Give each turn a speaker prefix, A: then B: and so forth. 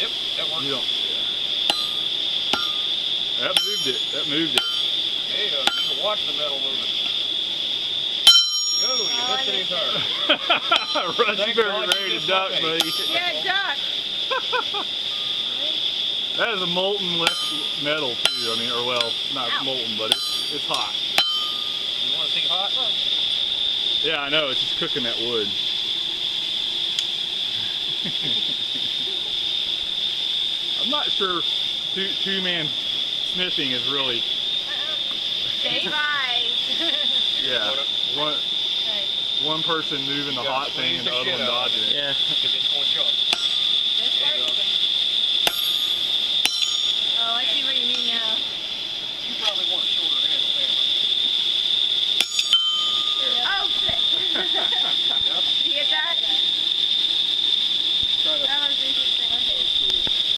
A: Yep, that works.
B: You don't. Yeah. That moved it. That moved it.
A: Yeah, you can watch the metal moving. Go, you lifted his arm.
B: Russ, you better be ready to duck, buddy.
C: Yeah, duck.
B: That is a molten metal too. I mean, or well, not molten, but it's hot.
A: You want to see hot?
B: Yeah, I know. It's just cooking that wood. I'm not sure two-man smithing is really.
C: Save eyes.
B: Yeah. One person moving the hot thing and the other one dodging it.
D: Yeah.
A: Because it's going to jump.